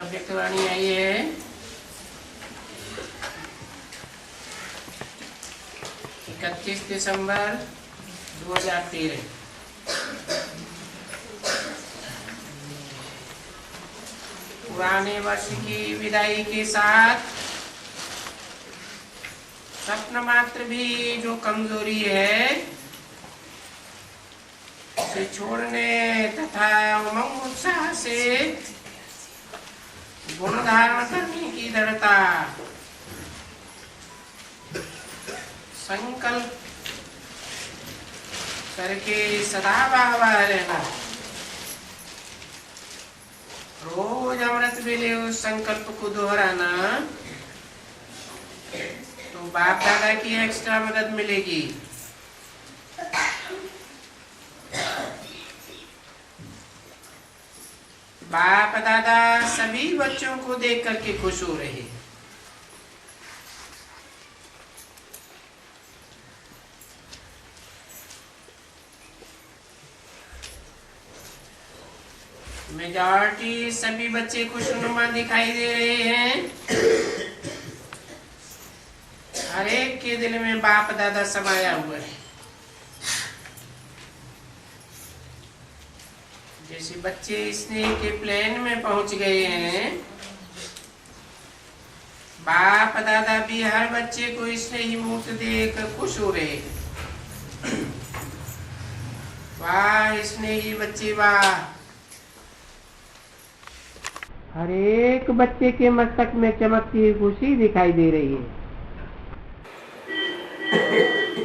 भविष्यवाणी आई है 31 दिसंबर 2013। पुराने वर्ष की विदाई के साथ स्वप्न मात्र भी जो कमजोरी है उसे छोड़ने तथा उमंग उत्साह से गुण धारण करने की दृढ़ता, संकल्प करके सदा बाबा रहना, रोज अमृत वेले उस संकल्प को दोहराना, तो बाप दादा की एक्स्ट्रा मदद मिलेगी। बाप दादा सभी बच्चों को देख करके खुश हो रहे हैं। मेजॉरिटी सभी बच्चे खुशनुमा दिखाई दे रहे हैं। हर एक के दिल में बाप दादा समाया हुआ है। जैसे बच्चे स्नेह के प्लेन में पहुंच गए हैं, बाप दादा भी हर बच्चे को स्नेही मुक्त देख खुश हो रहे। वाह स्नेही बच्चे वाह। हर एक बच्चे के मस्तक में चमकती हुई खुशी दिखाई दे रही है।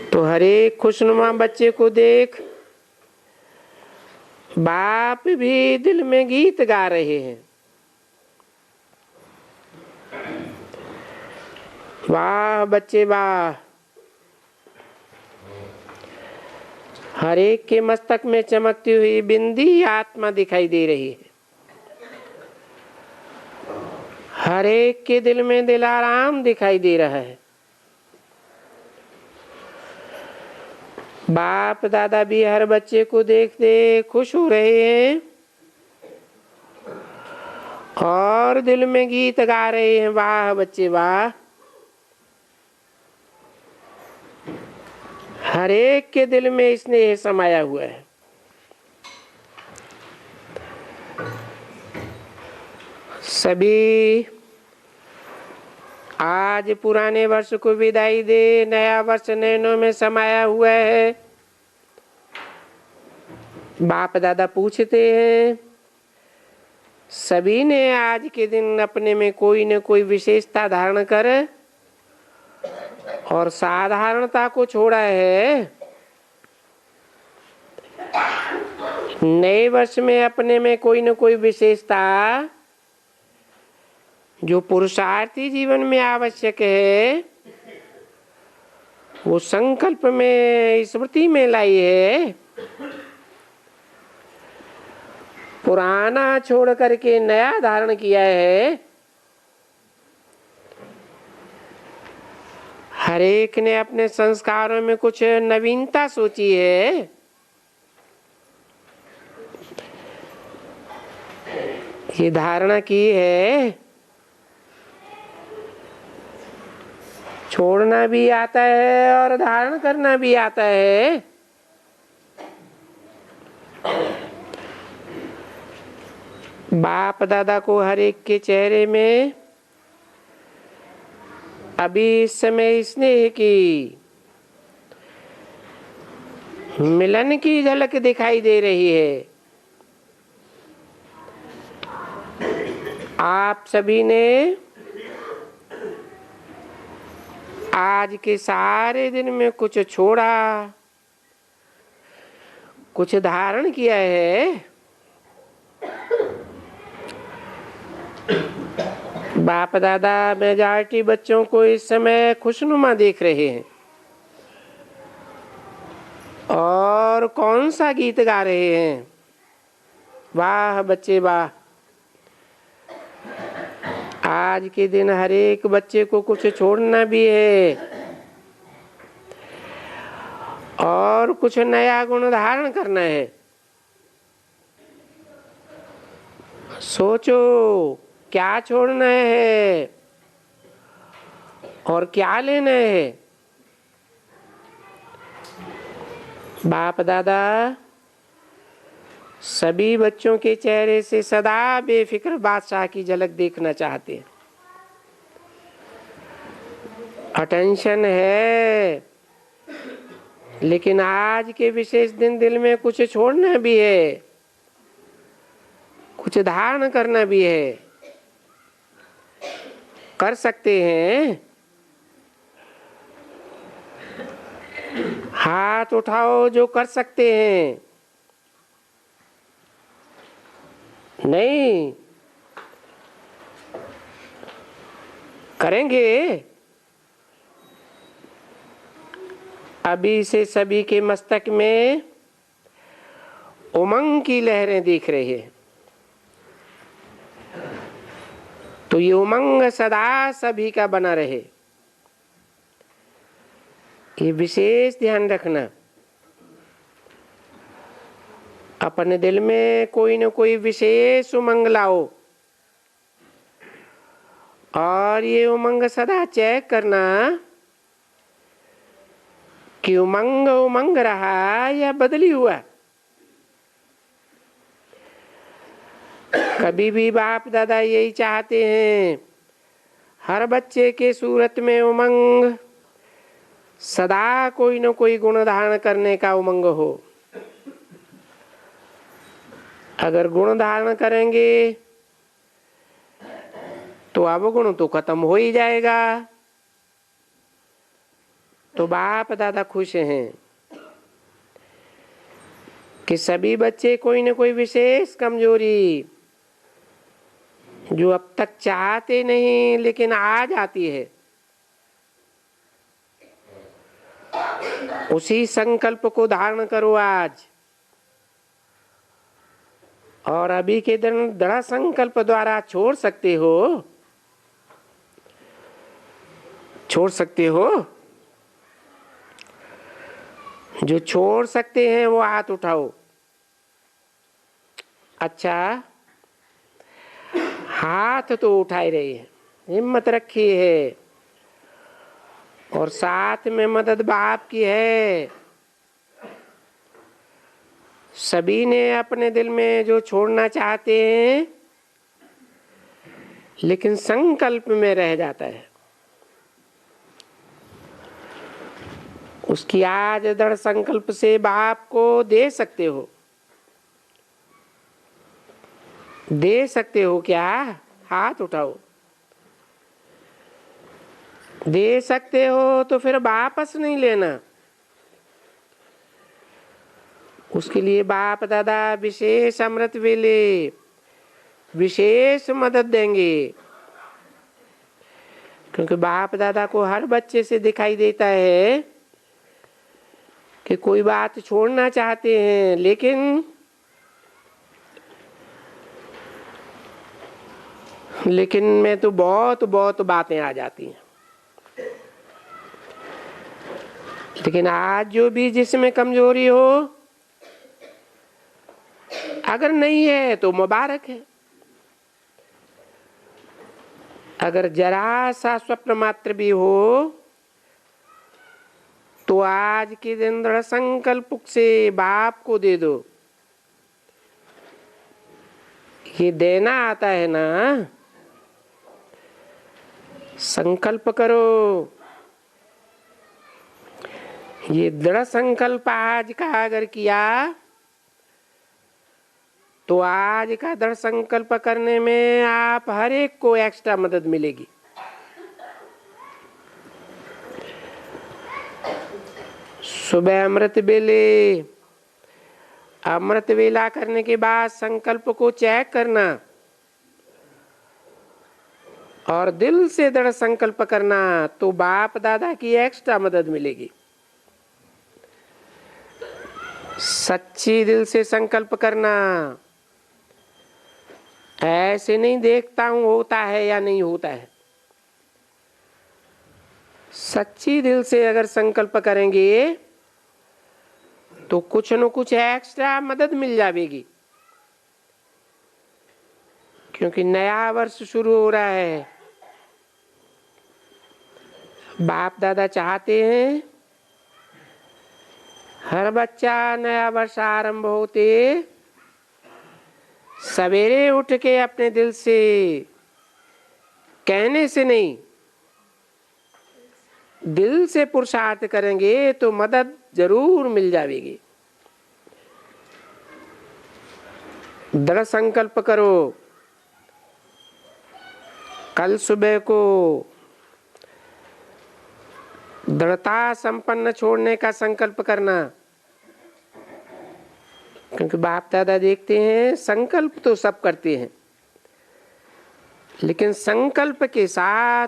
तो हर एक खुशनुमा बच्चे को देख बाप भी दिल में गीत गा रहे हैं। वाह बच्चे वाह। हर एक के मस्तक में चमकती हुई बिंदी आत्मा दिखाई दे रही है। हर एक के दिल में दिलाराम दिखाई दे रहा है। बाप दादा भी हर बच्चे को देखते खुश हो रहे हैं और दिल में गीत गा रहे हैं। वाह बच्चे वाह। हर एक के दिल में स्नेह समाया हुआ है। सभी आज पुराने वर्ष को विदाई दे, नया वर्ष नैनों में समाया हुआ है। बाप दादा पूछते हैं, सभी ने आज के दिन अपने में कोई न कोई विशेषता धारण कर और साधारणता को छोड़ा है। नए वर्ष में अपने में कोई न कोई विशेषता जो पुरुषार्थी जीवन में आवश्यक है वो संकल्प में स्मृति में लाई है। पुराना छोड़ करके नया धारण किया है। हर एक ने अपने संस्कारों में कुछ नवीनता सोची है। ये धारणा की है। छोड़ना भी आता है और धारण करना भी आता है। बाप दादा को हर एक के चेहरे में अभी इस समय स्नेह की मिलन की झलक दिखाई दे रही है। आप सभी ने आज के सारे दिन में कुछ छोड़ा, कुछ धारण किया है। बाप दादा मेजॉरिटी बच्चों को इस समय खुशनुमा देख रहे हैं और कौन सा गीत गा रहे हैं। वाह बच्चे वाह। आज के दिन हर एक बच्चे को कुछ छोड़ना भी है और कुछ नया गुण धारण करना है। सोचो क्या छोड़ना है और क्या लेना है। बाप दादा सभी बच्चों के चेहरे से सदा बेफिक्र बादशाह की झलक देखना चाहते हैं। अटेंशन है, लेकिन आज के विशेष दिन दिल में कुछ छोड़ना भी है, कुछ धारण करना भी है। कर सकते हैं? हाथ उठाओ जो कर सकते हैं। नहीं करेंगे? अभी से सभी के मस्तक में उमंग की लहरें दिख रही है, तो ये उमंग सदा सभी का बना रहे, ये विशेष ध्यान रखना। अपने दिल में कोई न कोई विशेष उमंग लाओ और ये उमंग सदा चेक करना कि उमंग उमंग रहा या बदली हुआ। कभी भी बाप दादा यही चाहते हैं हर बच्चे के सूरत में उमंग, सदा कोई न कोई गुण धारण करने का उमंग हो। अगर गुण धारण करेंगे तो अवगुण तो खत्म हो ही जाएगा। तो बाप दादा खुश हैं कि सभी बच्चे कोई न कोई विशेष कमजोरी जो अब तक चाहते नहीं लेकिन आ जाती है, उसी संकल्प को धारण करो आज। और अभी के दिन दृढ़ संकल्प द्वारा छोड़ सकते हो, छोड़ सकते हो। जो छोड़ सकते हैं वो हाथ उठाओ। अच्छा, हाथ तो उठाए रही है, हिम्मत रखी है और साथ में मदद बाप की है। सभी ने अपने दिल में जो छोड़ना चाहते हैं लेकिन संकल्प में रह जाता है, उसकी आज दृढ़ संकल्प से बाप को दे सकते हो। दे सकते हो क्या? हाथ उठाओ। दे सकते हो तो फिर वापस नहीं लेना। उसके लिए बाप दादा विशेष अमृत वेले विशेष मदद देंगे, क्योंकि बाप दादा को हर बच्चे से दिखाई देता है कि कोई बात छोड़ना चाहते हैं लेकिन में तो बहुत बहुत बातें आ जाती हैं। लेकिन आज जो भी जिसमें कमजोरी हो, अगर नहीं है तो मुबारक है। अगर जरा सा स्वप्न मात्र भी हो तो आज के दिन दृढ़ संकल्प से बाप को दे दो। ये देना आता है ना, संकल्प करो। ये दृढ़ संकल्प आज का अगर किया तो आज का दृढ़ संकल्प करने में आप हर एक को एक्स्ट्रा मदद मिलेगी। सुबह अमृत वेले, अमृत वेला करने के बाद संकल्प को चेक करना और दिल से दृढ़ संकल्प करना, तो बाप दादा की एक्स्ट्रा मदद मिलेगी। सच्ची दिल से संकल्प करना, ऐसे नहीं देखता हूं होता है या नहीं होता है। सच्ची दिल से अगर संकल्प करेंगे तो कुछ न कुछ एक्स्ट्रा मदद मिल जाएगी, क्योंकि नया वर्ष शुरू हो रहा है। बाप दादा चाहते हैं हर बच्चा नया वर्ष आरंभ होते सवेरे उठ के अपने दिल से, कहने से नहीं, दिल से पुरुषार्थ करेंगे तो मदद जरूर मिल जाएगी। दृढ़ संकल्प करो। कल सुबह को दृढ़ता संपन्न छोड़ने का संकल्प करना, क्योंकि बाप दादा देखते हैं संकल्प तो सब करते हैं, लेकिन संकल्प के साथ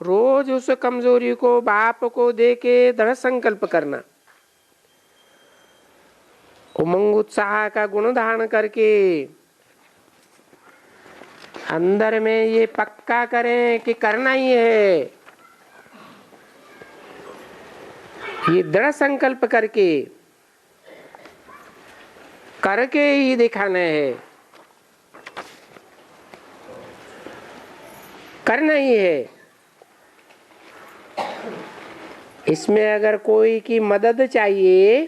रोज उस कमजोरी को बाप को दे के दृढ़ संकल्प करना, उमंग उत्साह का गुण धारण करके अंदर में ये पक्का करें कि करना ही है। ये दृढ़ संकल्प करके ही दिखाना है, करना ही है। इसमें अगर कोई की मदद चाहिए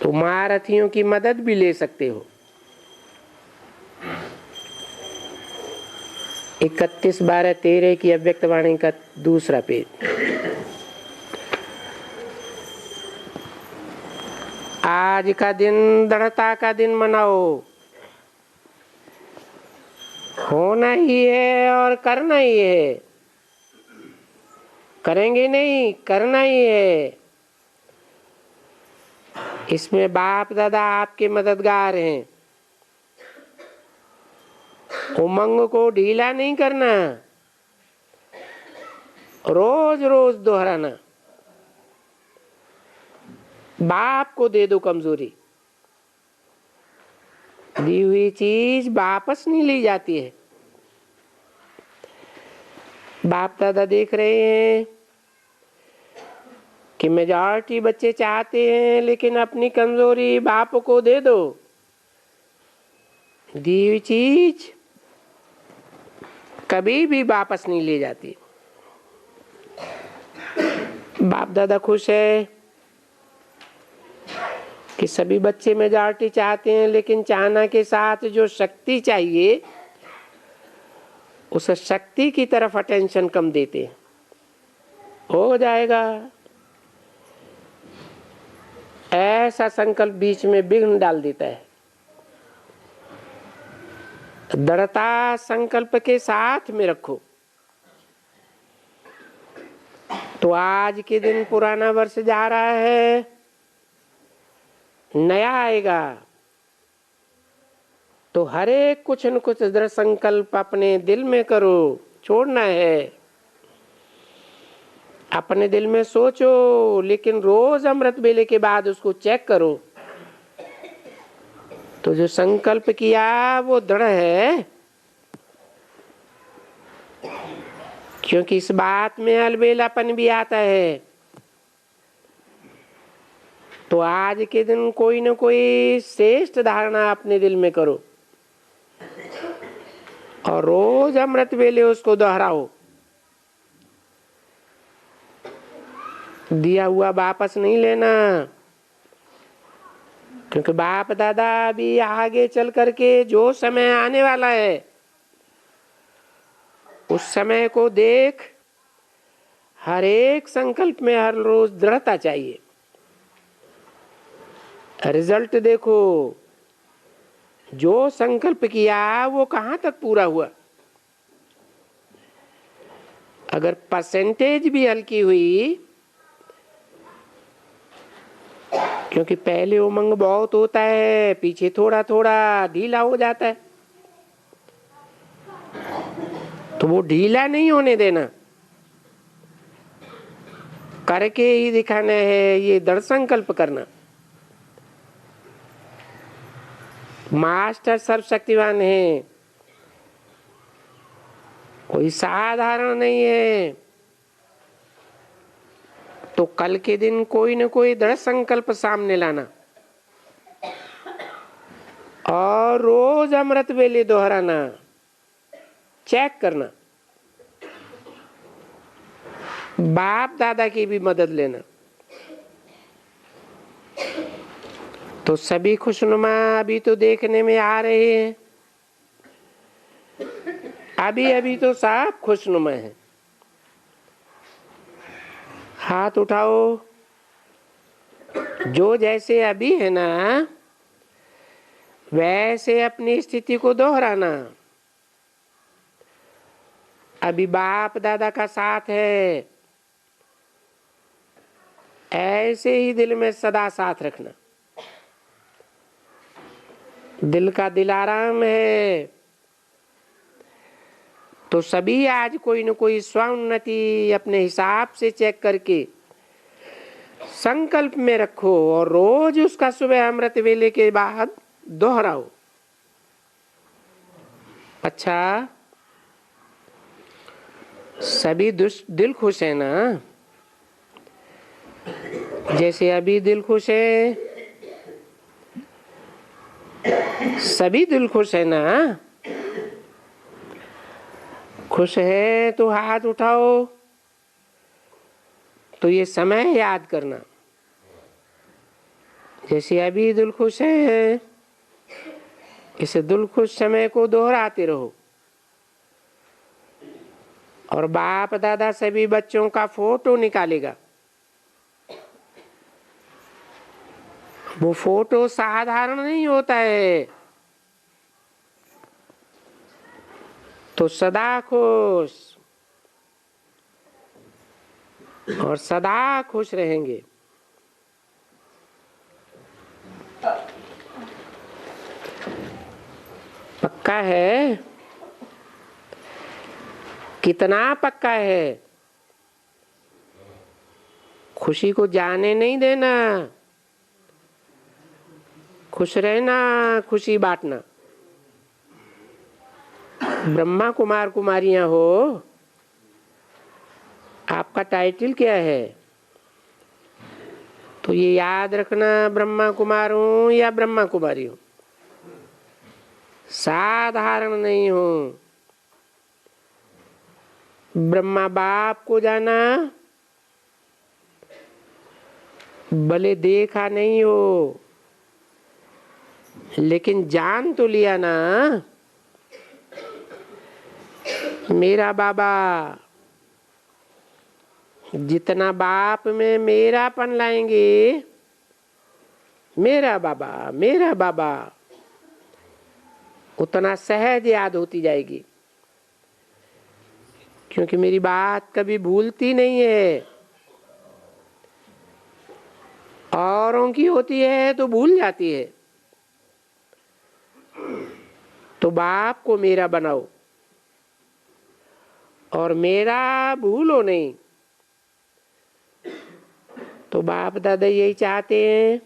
तो महारथियों की मदद भी ले सकते हो। 31/12/13 की अव्यक्तवाणी का दूसरा पेज। आज का दिन दृढ़ता का दिन मनाओ। होना ही है और करना ही है, करेंगे नहीं, करना ही है। इसमें बाप दादा आपके मददगार हैं। उमंग को ढीला नहीं करना, रोज रोज दोहराना। बाप को दे दो कमजोरी, दी हुई चीज वापस नहीं ली जाती है। बाप दादा देख रहे हैं कि मेजॉरिटी बच्चे चाहते हैं, लेकिन अपनी कमजोरी बाप को दे दो। दी हुई चीज कभी भी वापस नहीं ली जाती। बाप दादा खुश है कि सभी बच्चे मेजॉरिटी चाहते हैं, लेकिन चाहना के साथ जो शक्ति चाहिए उस शक्ति की तरफ अटेंशन कम देते हैं। हो जाएगा, ऐसा संकल्प बीच में विघ्न डाल देता है। दृढ़ता संकल्प के साथ में रखो तो आज के दिन पुराना वर्ष जा रहा है, नया आएगा, तो हर एक कुछ न कुछ दृढ़ संकल्प अपने दिल में करो। छोड़ना है, अपने दिल में सोचो, लेकिन रोज अमृत वेले के बाद उसको चेक करो तो जो संकल्प किया वो दृढ़ है। क्योंकि इस बात में अलबेलापन भी आता है। तो आज के दिन कोई न कोई श्रेष्ठ धारणा अपने दिल में करो और रोज अमृत वेले उसको दोहराओ। दिया हुआ वापस नहीं लेना, क्योंकि बाप दादा भी आगे चल करके जो समय आने वाला है उस समय को देख हर एक संकल्प में हर रोज दृढ़ता चाहिए। रिजल्ट देखो, जो संकल्प किया वो कहां तक पूरा हुआ। अगर परसेंटेज भी हल्की हुई, क्योंकि पहले उमंग बहुत होता है, पीछे थोड़ा थोड़ा ढीला हो जाता है, तो वो ढीला नहीं होने देना, करके ही दिखाना है। ये दृढ़ संकल्प करना। मास्टर सर्वशक्तिवान है, कोई साधारण नहीं है। तो कल के दिन कोई न कोई दृढ़ संकल्प सामने लाना। और रोज अमृत वेले दोहराना, चेक करना, बाप दादा की भी मदद लेना। तो सभी खुशनुमा अभी तो देखने में आ रहे हैं, अभी अभी तो सब खुशनुमा है। हाथ उठाओ, जो जैसे अभी है ना वैसे अपनी स्थिति को दोहराना। अभी बाप दादा का साथ है, ऐसे ही दिल में सदा साथ रखना। दिल का दिलाराम है तो सभी आज कोई न कोई स्वउन्नति अपने हिसाब से चेक करके संकल्प में रखो और रोज उसका सुबह अमृत वेले के बाद दोहराओ। अच्छा, सभी दिल खुश है ना? जैसे अभी दिल खुश है, सभी दिल खुश है ना? खुश है तो हाथ उठाओ। तो ये समय याद करना, जैसे अभी दिल खुश है, इस दिल खुश समय को दोहराते रहो। और बाप दादा सभी बच्चों का फोटो निकालेगा। वो फोटो साधारण नहीं होता है, तो सदा खुश और सदा खुश रहेंगे। पक्का है? कितना पक्का है? खुशी को जाने नहीं देना, खुश रहना, खुशी बांटना। ब्रह्मा कुमार कुमारियां हो, आपका टाइटल क्या है? तो ये याद रखना, ब्रह्मा कुमार हूं या ब्रह्मा कुमारी हूं, साधारण नहीं हूं। ब्रह्मा बाप को जाना, भले देखा नहीं हो लेकिन जान तो लिया ना, मेरा बाबा। जितना बाप में मेरापन लाएंगे, मेरा बाबा मेरा बाबा, उतना सहज याद होती जाएगी। क्योंकि मेरी बात कभी भूलती नहीं है। औरों की होती है तो भूल जाती है। तो बाप को मेरा बनाओ और मेरा भूलो नहीं। तो बाप दादा यही चाहते हैं,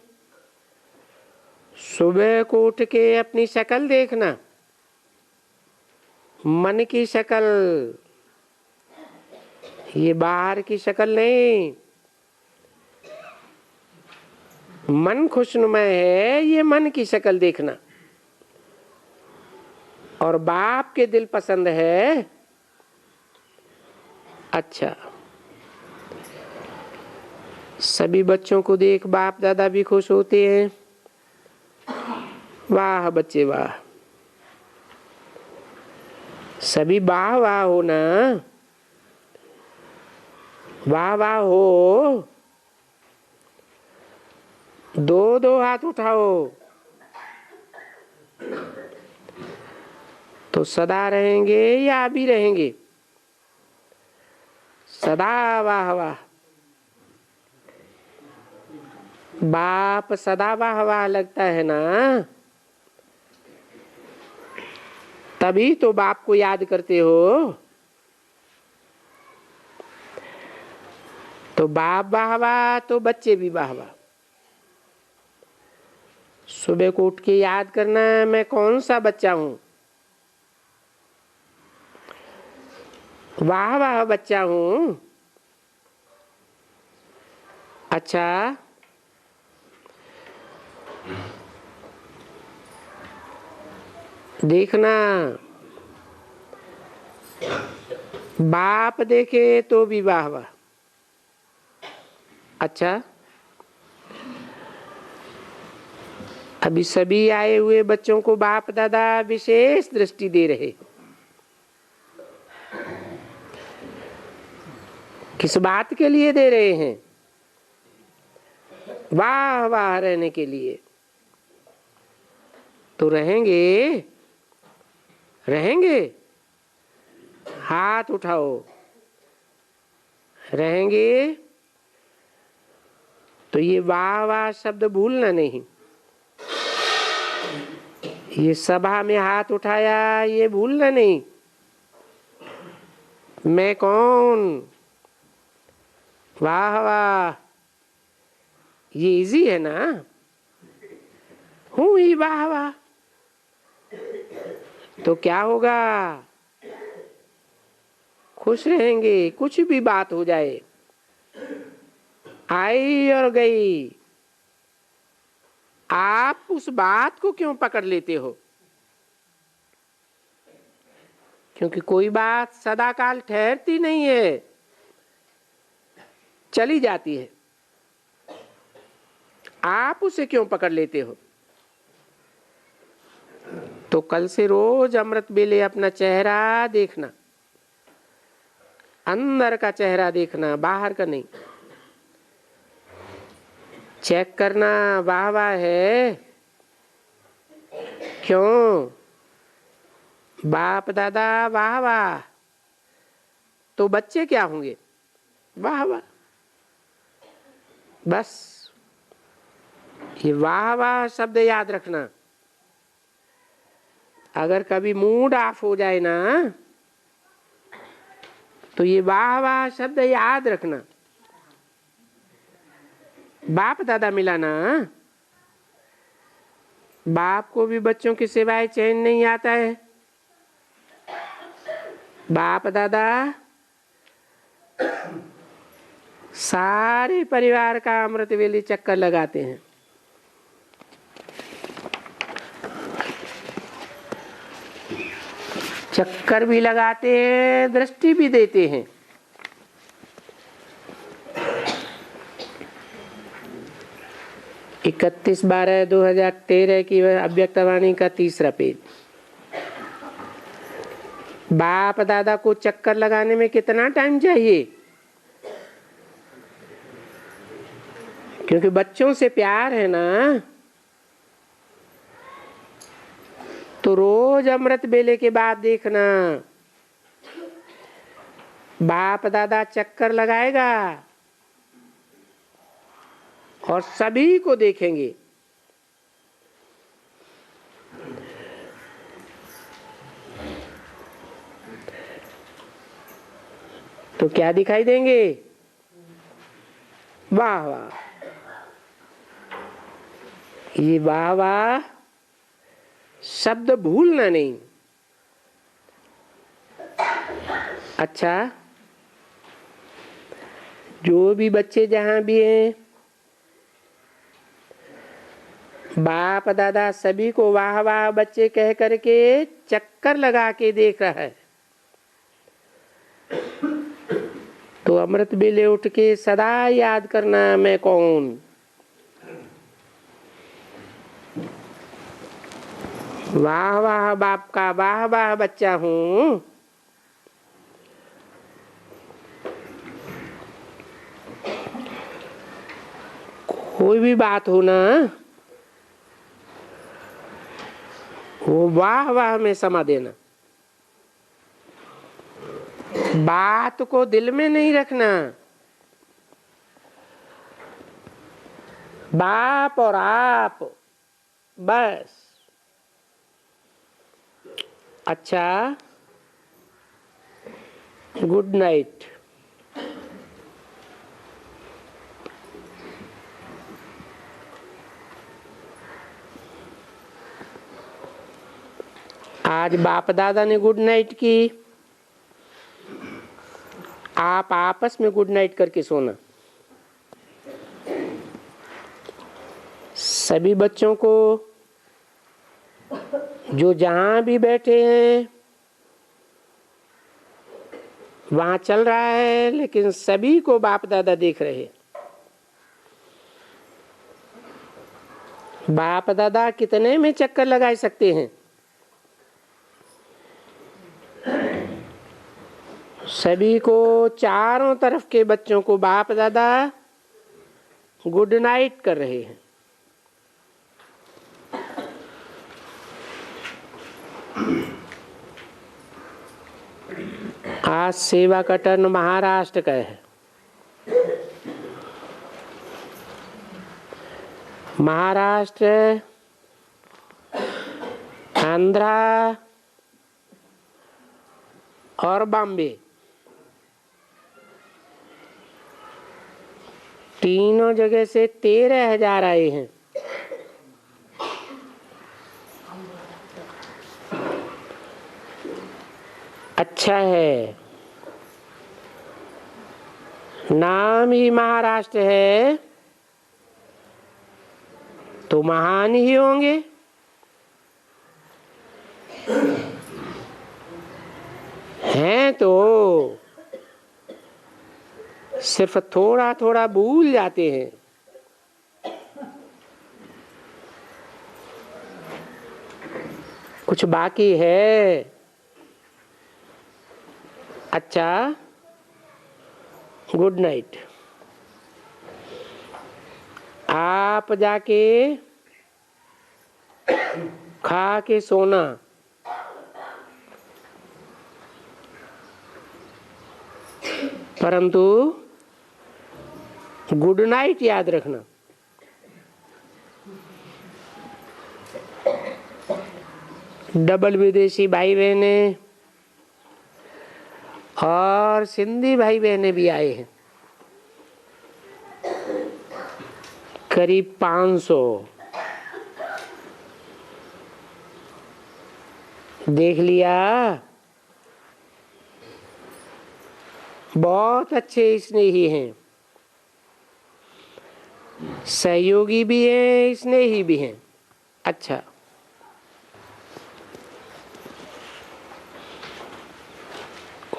सुबह को उठ के अपनी शक्ल देखना, मन की शक्ल, ये बाहर की शक्ल नहीं। मन खुशनुमा है, ये मन की शक्ल देखना। और बाप के दिल पसंद है। अच्छा, सभी बच्चों को देख बाप दादा भी खुश होते हैं। वाह बच्चे वाह, सभी वाह वाह हो ना, वाह वाह हो। दो दो हाथ उठाओ तो सदा रहेंगे या अभी रहेंगे? सदा वाह वाह। बाप सदा वाह वाह लगता है ना, तभी तो बाप को याद करते हो। तो बाप वाह वाह तो बच्चे भी वाह वाह। सुबह को उठ के याद करना, मैं कौन सा बच्चा हूं? वाह वाह बच्चा हूं। अच्छा, देखना, बाप देखे तो भी वाह वाह। अच्छा, अभी सभी आए हुए बच्चों को बाप दादा विशेष दृष्टि दे रहे। किस बात के लिए दे रहे हैं? वाह वाह रहने के लिए। तो रहेंगे, रहेंगे, हाथ उठाओ। रहेंगे तो ये वाह वाह शब्द भूलना नहीं। ये सभा में हाथ उठाया ये भूलना नहीं। मैं कौन? वाह वाह, ये इजी है ना? हूं ही वाह वाह। तो क्या होगा? खुश रहेंगे, कुछ भी बात हो जाए, आई और गई। आप उस बात को क्यों पकड़ लेते हो? क्योंकि कोई बात सदाकाल ठहरती नहीं है, चली जाती है। आप उसे क्यों पकड़ लेते हो? तो कल से रोज अमृत बेले अपना चेहरा देखना, अंदर का चेहरा देखना, बाहर का नहीं। चेक करना, वाह वाह है क्यों? बाप दादा वाह वाह, तो बच्चे क्या होंगे? वाह वाह। बस ये वाह वाह शब्द याद रखना। अगर कभी मूड ऑफ हो जाए ना, तो ये वाह वाह शब्द याद रखना। बाप दादा मिला ना, बाप को भी बच्चों की सिवाय चैन नहीं आता है। बाप दादा सारे परिवार का अमृत वेली चक्कर लगाते हैं। चक्कर भी लगाते हैं, दृष्टि भी देते हैं। इकतीस 12/2013 की अव्यक्तवाणी का 3रा पेज। बाप दादा को चक्कर लगाने में कितना टाइम चाहिए? क्योंकि बच्चों से प्यार है ना, तो रोज अमृत बेले के बाद देखना, बाप दादा चक्कर लगाएगा और सभी को देखेंगे। तो क्या दिखाई देंगे? वाह वाह। ये वाह वाह शब्द भूलना नहीं। अच्छा, जो भी बच्चे जहां भी हैं, बाप दादा सभी को वाह वाह बच्चे कह करके चक्कर लगा के देख रहा है। तो अमृत बेले उठ के सदा याद करना, मैं कौन? वाह वाह बाप का वाह वाह बच्चा हूं। कोई भी बात हो ना, वो वाह वाह में समा देना। बात को दिल में नहीं रखना। बाप और आप, बस। अच्छा, गुड नाइट। आज बाप दादा ने गुड नाइट की, आप आपस में गुड नाइट करके सोना। सभी बच्चों को जो जहां भी बैठे हैं वहां चल रहा है, लेकिन सभी को बाप दादा देख रहे हैं। बाप दादा कितने में चक्कर लगा सकते हैं? सभी को, चारों तरफ के बच्चों को बाप दादा गुड नाइट कर रहे हैं। आज सेवा का टर्न महाराष्ट्र का है। महाराष्ट्र, आंध्रा और बॉम्बे, तीनों जगह से 13,000 आए हैं। अच्छा है, नाम ही महाराष्ट्र है तो महान ही होंगे। हैं तो सिर्फ थोड़ा थोड़ा भूल जाते हैं। कुछ बाकी है। अच्छा, गुड नाइट। आप जाके खा के सोना। परंतु गुड नाइट याद रखना। डबल विदेशी भाई बहने और सिंधी भाई बहने भी आए हैं, करीब 500। देख लिया, बहुत अच्छे स्नेही हैं, सहयोगी भी हैं, स्नेही भी हैं। अच्छा,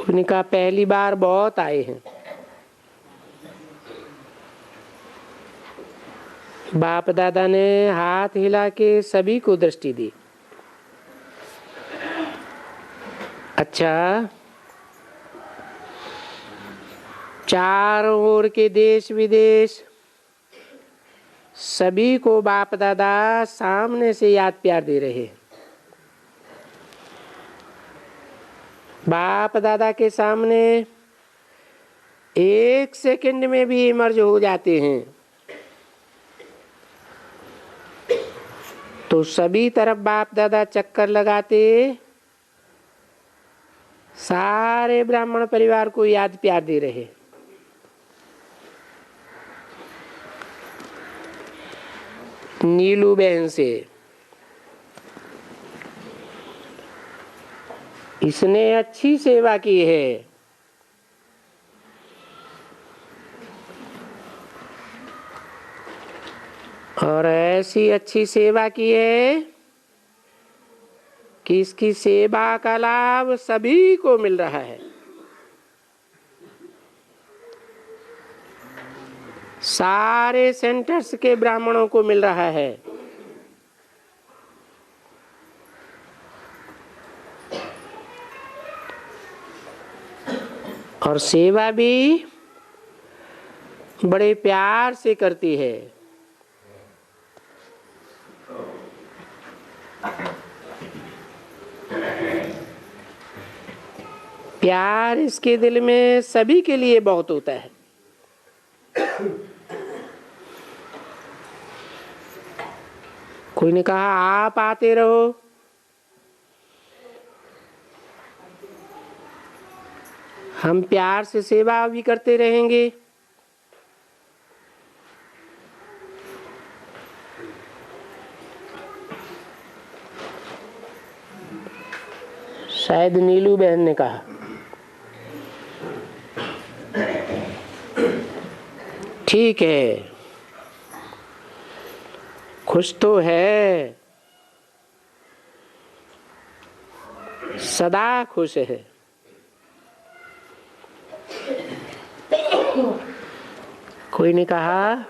उनका पहली बार बहुत आए हैं। बाप दादा ने हाथ हिला के सभी को दृष्टि दी। अच्छा, चारों ओर के देश विदेश सभी को बाप दादा सामने से याद प्यार दे रहे हैं। बाप दादा के सामने 1 सेकंड में भी इमर्ज हो जाते हैं तो सभी तरफ बाप दादा चक्कर लगाते सारे ब्राह्मण परिवार को याद प्यार दे रहे। नीलू बहन से इसने अच्छी सेवा की है। और ऐसी अच्छी सेवा की है कि इसकी सेवा का लाभ सभी को मिल रहा है। सारे सेंटर्स के ब्राह्मणों को मिल रहा है। और सेवा भी बड़े प्यार से करती है। प्यार इसके दिल में सभी के लिए बहुत होता है। कोई ने कहा आप आते रहो, हम प्यार से सेवा भी करते रहेंगे। शायद नीलू बहन ने कहा। ठीक है, खुश तो है। सदा खुश है। कोई ने कहा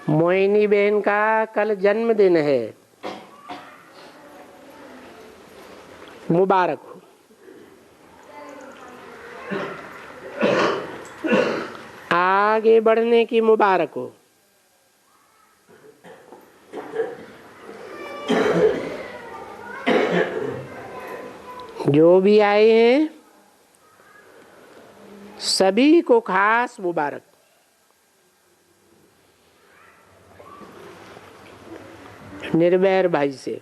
मोहिनी बहन का कल जन्मदिन है, मुबारक हो। आगे बढ़ने की मुबारक हो। जो भी आए हैं सभी को खास मुबारक। निर्वैर भाई से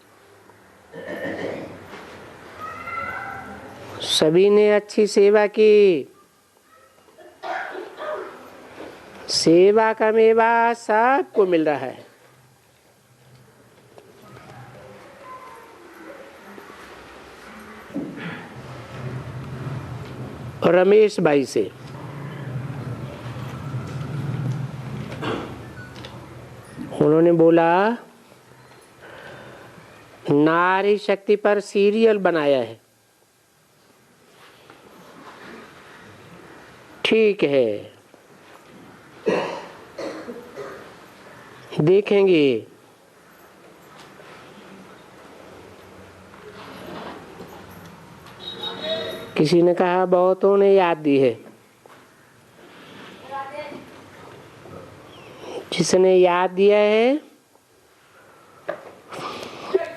सभी ने अच्छी सेवा की। सेवा का मेवा सबको मिल रहा है। रमेश भाई से उन्होंने बोला नारी शक्ति पर सीरियल बनाया है। ठीक है, देखेंगे। किसी ने कहा बहुतों ने याद दी है। जिसने याद दिया है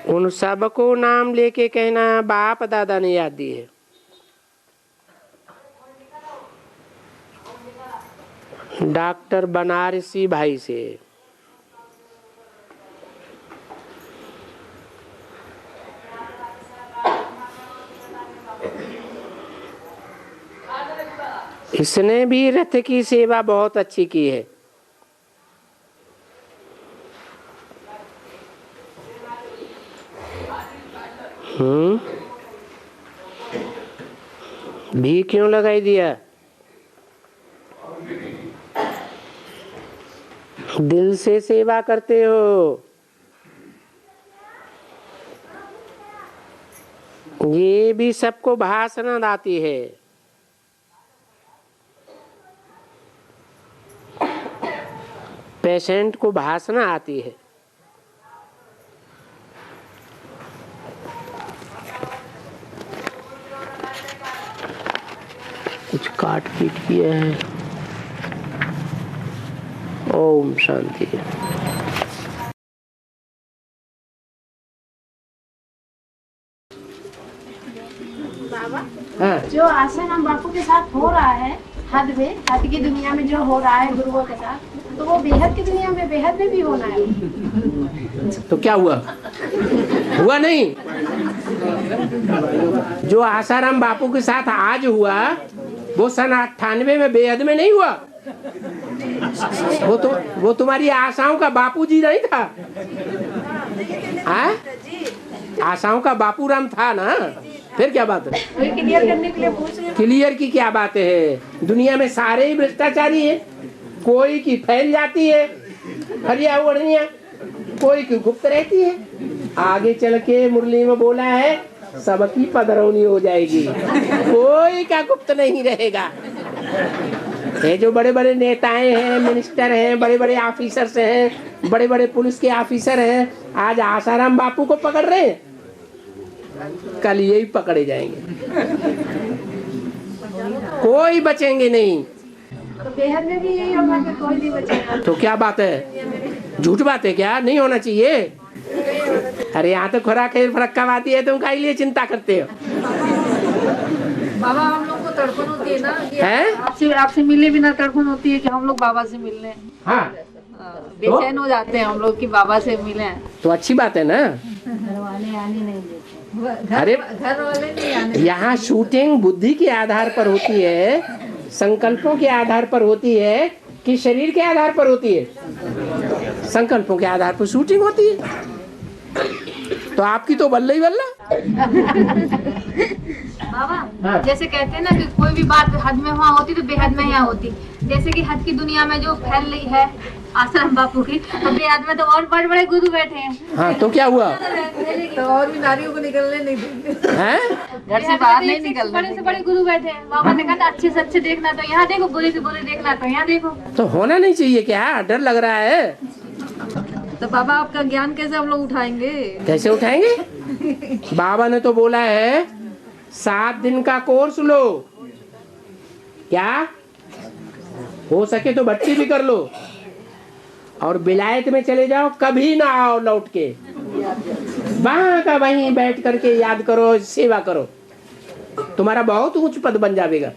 उन सबको नाम लेके कहना बाप दादा ने याद दी है। डॉक्टर बनारसी भाई से, इसने भी रथ की सेवा बहुत अच्छी की है। भी क्यों लगाई दिया? दिल से सेवा करते हो। ये भी सबको भाषण आती है। पेशेंट को भाषण आती है। कुछ काट पीट किया है। ओम शांति। बाबा, हाँ। जो आसाराम बापू के साथ हो रहा है हद की दुनिया में जो हो रहा है गुरुओं के साथ, तो वो बेहद की दुनिया में बेहद में भी होना है। तो क्या हुआ? हुआ नहीं। जो आसाराम बापू के साथ आज हुआ वो सन 98 में बेहद में नहीं हुआ। वो तुम्हारी आशाओं का बापूजी नहीं था। आशाओं का बापू राम था ना। फिर क्या बात है? क्लियर करने के लिए पूछ रही हूं। क्लियर की क्या बात है? दुनिया में सारे ही भ्रष्टाचारी है। कोई की फैल जाती है हरिया ओढ़निया, कोई की गुप्त रहती है। आगे चल के मुरली में बोला है सबकी पधरौनी हो जाएगी, कोई का गुप्त नहीं रहेगा। ये जो बड़े बड़े नेताएं हैं, मिनिस्टर हैं, बड़े बड़े ऑफिसर्स हैं, बड़े बड़े पुलिस के ऑफिसर हैं, आज आसाराम बापू को पकड़ रहे हैं, कल यही पकड़े जाएंगे। कोई बचेंगे नहीं। तो बेहद में भी यही होगा कि कोई नहीं बचेगा। तो क्या बात है? झूठ बात है क्या? नहीं होना चाहिए। अरे यहाँ तो खुराक है फरक्कावादी है, तुम काहे लिए चिंता करते हो? बाबा हम लोग को तड़पन होती है ना, हैं? आपसे मिले बिना तड़पन होती है कि हम लोग बाबा से मिलने हाँ, बेचैन हो जाते हैं हम लोग कि बाबा से मिले। तो अच्छी बात है ना। घर वाले आने नहीं देते। अरे घर वाले नहीं आने। यहाँ शूटिंग बुद्धि के आधार पर होती है, संकल्पों के आधार पर होती है कि शरीर के आधार पर होती है? संकल्पों के आधार पर शूटिंग होती है। तो आपकी तो बल्ला ही बल्ला। बाबा हाँ। जैसे कहते हैं ना कि कोई भी बात हद में वहाँ होती तो बेहद में यहाँ होती, जैसे कि हद की दुनिया में जो फैल रही है आश्रम बापू की, अपने हाथ में तो और बड़े बड़े गुरु बैठे हैं। हाँ तो क्या हुआ तो और भी नारियों को निकलने नहीं देंगे, हैं? घर से बाहर नहीं निकलने। बड़े से बड़े गुरु बैठे हैं। बाबा ने कहा अच्छे से अच्छे देखना तो यहाँ देखो, बुरे से बुरे देखना तो यहाँ देखो। तो होना नहीं चाहिए क्या? डर लग रहा है। तो बाबा आपका ज्ञान कैसे हम लोग उठाएंगे? कैसे उठाएंगे? बाबा ने तो बोला है 7 दिन का कोर्स लो, क्या हो सके तो भट्टी भी कर लो, और विलायत में चले जाओ, कभी ना आओ लौट के, वहां का वहीं बैठ करके याद करो, सेवा करो, तुम्हारा बहुत ऊंच पद बन जाएगा।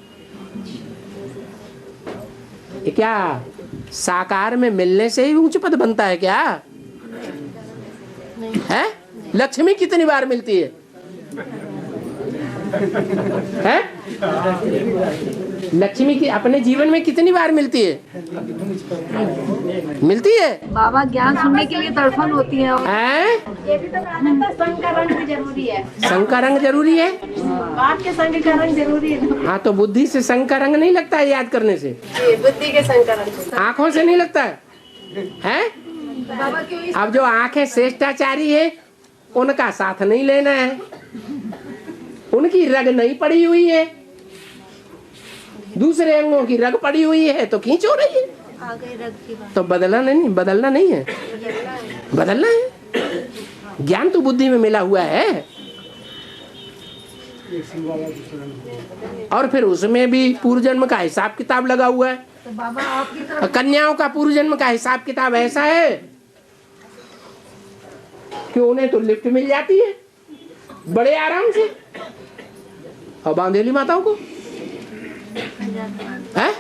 ये क्या साकार में मिलने से ही ऊंच पद बनता है क्या? है? लक्ष्मी कितनी बार मिलती है? हैं? लक्ष्मी की अपने जीवन में कितनी बार मिलती है? मिलती है। बाबा ज्ञान सुनने के लिए तड़फन होती है। हैं? ये भी तो कहा जाता है संग का रंग भी जरूरी है। संग का रंग जरूरी है। बाप के संग का रंग जरूरी है। हाँ तो बुद्धि से संग का रंग नहीं लगता है याद करने से, बुद्धि के संग का रंग। आँखों से नहीं लगता है, हैं? बाबा क्यों इस अब जो आंखें श्रेष्ठाचारी है उनका साथ नहीं लेना है, उनकी रग नहीं पड़ी हुई है, दूसरे अंगों की रग पड़ी हुई है तो खींच हो रही है। तो बदलना नहीं है, बदलना है। ज्ञान तो बुद्धि में मिला हुआ है, और फिर उसमें भी पूर्व जन्म का हिसाब किताब लगा हुआ है। तो बाबा आपकी तरफ कन्याओं का पूर्व जन्म का हिसाब किताब ऐसा है कि उन्हें तो लिफ्ट मिल जाती है बड़े आराम से, और बांधेली माताओं को है?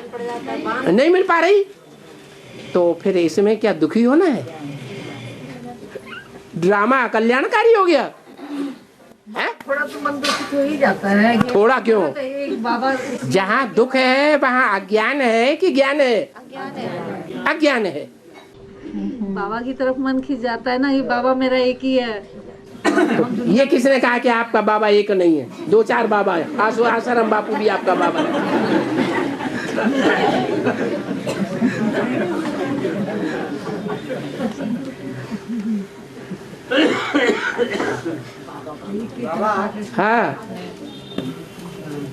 नहीं मिल पा रही। तो फिर इसमें क्या दुखी होना है? ड्रामा कल्याणकारी हो गया है? थोड़ा तो मन दुखित हो ही जाता है। थोड़ा क्यों? तो एक बाबा जहाँ दुख है वहाँ अज्ञान है कि ज्ञान है? अज्ञान है। बाबा की तरफ मन खिंच जाता है ना, ये बाबा मेरा एक ही है। ये किसने कहा कि आपका बाबा एक नहीं है? 2-4 बाबा है। आसाराम बापू भी आपका बाबा है। हाँ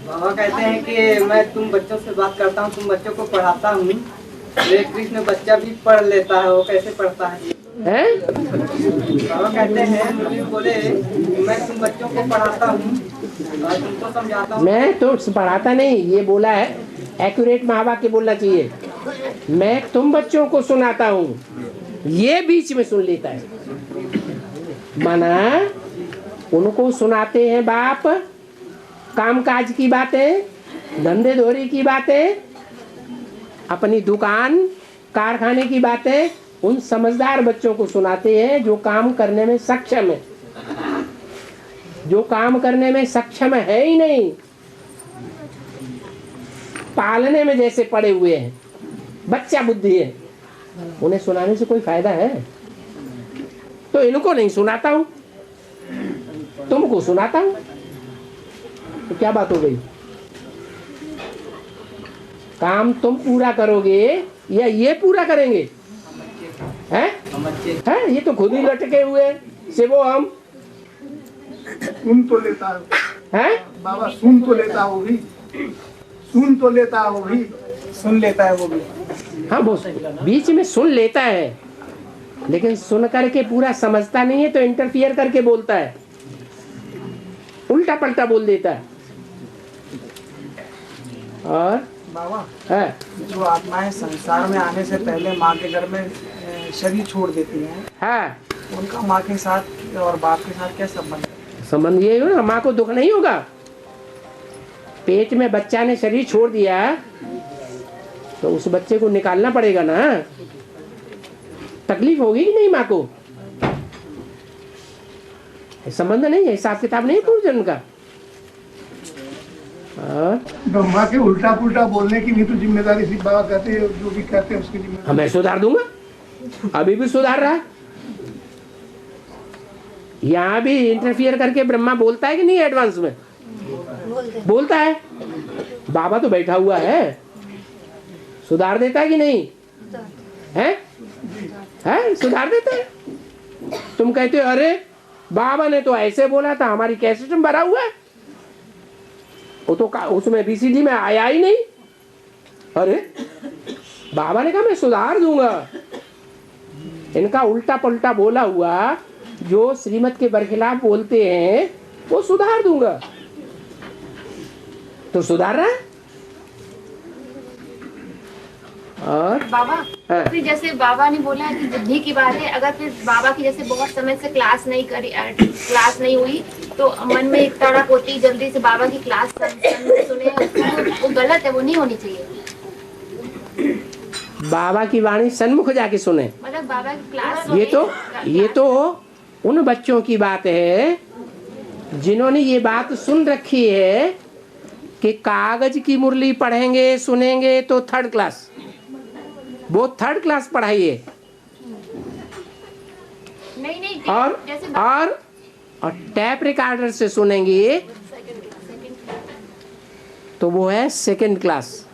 बाबा कहते हैं कि मैं तुम बच्चों से बात करता हूँ, तुम बच्चों को पढ़ाता हूँ। ये कृष्ण बच्चा भी पढ़ लेता है, वो कैसे पढ़ता है? हैं? बाबा कहते हैं मुझे बोले मैं तुम बच्चों को पढ़ाता हूँ और तुमको समझाता हूँ। मैं तो पढ़ाता नहीं, ये बोला है, एक्यूरेट महावाक्य बोलना चाहिए। मैं तुम बच्चों को सुनाता हूँ, ये बीच में सुन लेता है। माना उनको सुनाते हैं बाप कामकाज की बातें, धंधे धोरी की बातें, अपनी दुकान कारखाने की बातें उन समझदार बच्चों को सुनाते हैं जो काम करने में सक्षम है। जो काम करने में सक्षम है ही नहीं, पालने में जैसे पड़े हुए हैं, बच्चा बुद्धि है, उन्हें सुनाने से कोई फायदा है? तो इनको नहीं सुनाता हूं, तुमको सुनाता हूं। तो क्या बात हो गई? काम तुम पूरा करोगे या ये पूरा करेंगे? हैं? हैं? ये तो खुद ही लटके हुए से वो हम सुन तो लेता है हैं? बाबा, सुन तो लेता है वो भी, सुन तो लेता है वो भी, सुन लेता है वो भी। हाँ वो बीच में सुन लेता है, लेकिन सुन करके पूरा समझता नहीं है तो इंटरफियर करके बोलता है, उल्टा पलटा बोल देता है। और बाबा है जो आत्माएं संसार में आने से पहले माँ के घर में शरीर छोड़ देती हैं, हाँ, उनका माँ के साथ और बाप के साथ क्या संबंध है? संबंध ये हो ना, माँ को दुख नहीं होगा। पेट में बच्चा ने शरीर छोड़ दिया तो उस बच्चे को निकालना पड़ेगा ना, तकलीफ होगी कि नहीं माँ को? संबंध नहीं है, हिसाब किताब नहीं पूर्व जन्म का। ब्रह्मा के उल्टा पुल्टा बोलने की भी तो जिम्मेदारी सिर्फ बाबा कहते हैं, जो भी कहते हैं उसकी जिम्मेदारी। मैं सुधार दूंगा, अभी भी सुधार रहा है। यहाँ भी इंटरफियर करके ब्रह्मा बोलता है कि नहीं? एडवांस में बोलता है। बाबा तो बैठा हुआ है, सुधार देता है कि नहीं है? सुधार देता है। तुम कहते हो अरे बाबा ने तो ऐसे बोला था, हमारी कैसेट में भरा हुआ है, वो तो उसमें बीसीडी में आया ही नहीं। अरे बाबा ने कहा मैं सुधार दूंगा, इनका उल्टा पलटा बोला हुआ जो श्रीमत के बरखिलाफ बोलते हैं वो सुधार दूंगा। तो सुधार रहा है। और बाबा हाँ। फिर जैसे बाबा ने बोला कि बुद्धि की बात है, अगर फिर बाबा की जैसे बहुत समय से क्लास नहीं हुई तो मन में एक तड़प होती जल्दी से बाबा की क्लास सुने, वो गलत है, वो नहीं होनी चाहिए। बाबा की वाणी सन्मुख जाके सुने, मतलब बाबा की क्लास ये तो उन बच्चों की बात है जिन्होंने ये बात सुन रखी है कि कागज की मुरली पढ़ेंगे सुनेंगे तो थर्ड क्लास, वो थर्ड क्लास पढ़ाई है। नहीं और जैसे टैप रिकॉर्डर से सुनेंगे तो वो है सेकंड क्लास,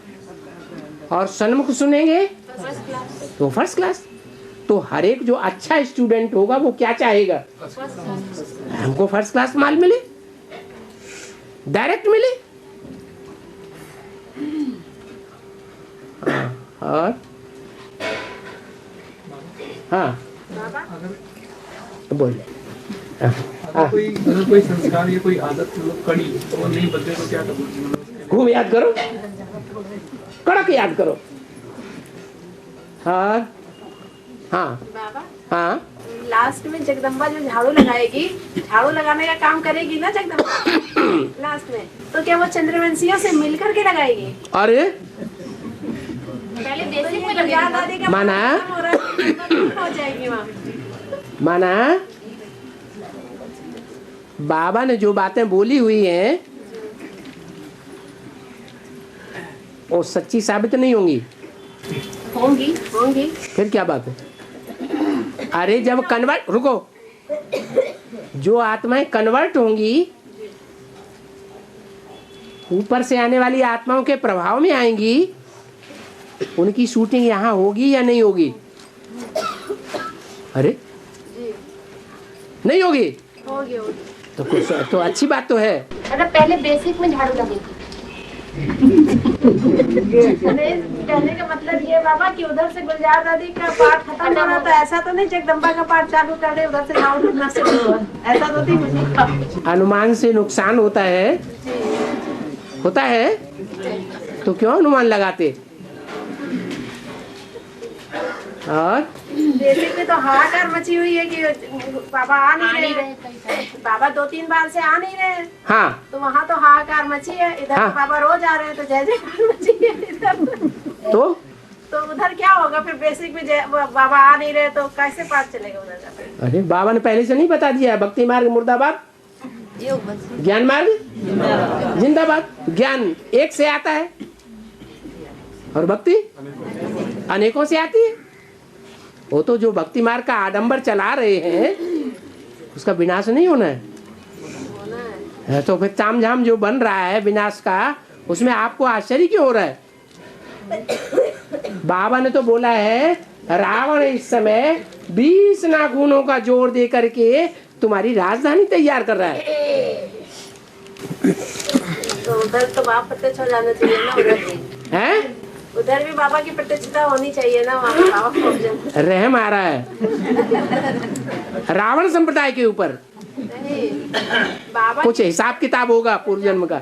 और सन्मुख सुनेंगे तो फर्स्ट क्लास। तो हर एक जो अच्छा स्टूडेंट होगा वो क्या चाहेगा, हमको फर्स्ट क्लास माल मिले, डायरेक्ट मिले। और हाँ बोल। अगर कोई संस्कार या कोई आदत मतलब कड़ी तो वो नहीं बदले तो क्या करोगे? खूब याद करो, कड़क याद करो। और हाँ बाबा हाँ लास्ट में जगदम्बा जो झाड़ू लगाएगी, झाड़ू लगाने का काम करेगी ना जगदम्बा लास्ट में, तो क्या वो चंद्रवंशियों से मिलकर के लगाएगी? अरे पहले बेसिक में लगा दादी का माना हो जाएगी वहाँ। माना बाबा ने जो बातें बोली हुई हैं वो सच्ची साबित नहीं होंगी। होंगी फिर क्या बात है? अरे जब कन्वर्ट, रुको, जो आत्माएं कन्वर्ट होंगी ऊपर से आने वाली आत्माओं के प्रभाव में आएंगी, उनकी शूटिंग यहाँ होगी या नहीं होगी? अरे नहीं होगी तो कुछ तो अच्छी बात तो है। मतलब पहले बेसिक में झाड़ू लगेगी। कहने का मतलब ये बाबा कि उधर से गुलजार दादी का पाठ खत्म हो रहा था, ऐसा तो नहीं जगदम्बा का पाठ चालू कर दे उधर से झाड़ू लगना से ऐसा तो नहीं। अनुमान से नुकसान होता है तो क्यों अनुमान लगाते? और बेसिक में तो हाहाकार मची हुई है कि बाबा आ नहीं रहे, बाबा 2-3 बार से आ नहीं रहे। हाँ तो वहाँ तो हाहाकार मची है, इधर हाँ। तो बाबा रोज आ रहे हैं तो जय जयकार मची है इधर। तो उधर क्या होगा फिर? बेसिक में बाबा आ नहीं रहे तो कैसे पाठ चलेगा उधर का? अरे बाबा ने पहले से नहीं बता दिया? भक्ति मार्ग मुर्दाबाद, ज्ञान मार्ग जिंदाबाद। ज्ञान एक से आता है और भक्ति अनेकों से आती है। वो तो जो भक्ति मार्ग का आडंबर चला रहे हैं उसका विनाश नहीं होना है। तो फिर तामझाम जो बन रहा है विनाश का, उसमें आपको आश्चर्य क्यों हो रहा है? बाबा ने तो बोला है रावण इस समय 20 नाखूनों का जोर दे करके तुम्हारी राजधानी तैयार कर रहा है। तो उधर तो बाप प्रत्यक्ष हो जाना चाहिए ना, उधर हैं? उधर भी बाबा की प्रतिष्ठा होनी चाहिए ना, वहाँ बाबा रहम आ रहा है रावण संप्रदाय के ऊपर। बाबा कुछ हिसाब किताब होगा पूर्व जन्म का।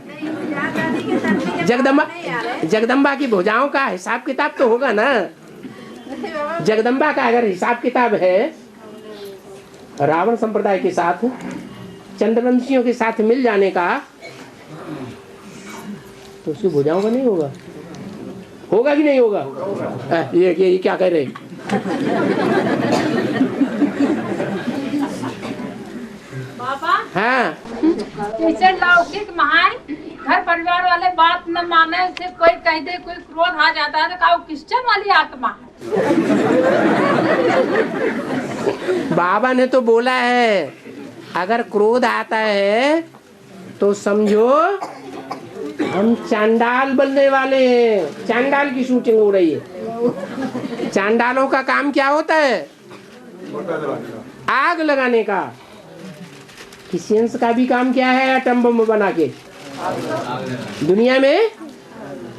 जगदम्बा की भुजाओं का हिसाब किताब तो होगा ना। जगदम्बा का अगर हिसाब किताब है रावण संप्रदाय के साथ, चंद्रवंशियों के साथ मिल जाने का, तो उसकी भुजाओं का नहीं होगा। होगा कि नहीं होगा? ये क्या कह रहे? बाबा हाँ टीचर लौकिक महान घर परिवार वाले बात न माने से कोई कह दे, कोई क्रोध आ जाता है तो कहा क्रिश्चियन वाली आत्मा बाबा ने तो बोला है अगर क्रोध आता है तो समझो हम चांडाल बनने वाले हैं। चांडाल की शूटिंग हो रही है। चांडालों का काम क्या होता है? आग लगाने का। क्रिश्चियंस का भी काम क्या है? एटम बम बना के दुनिया में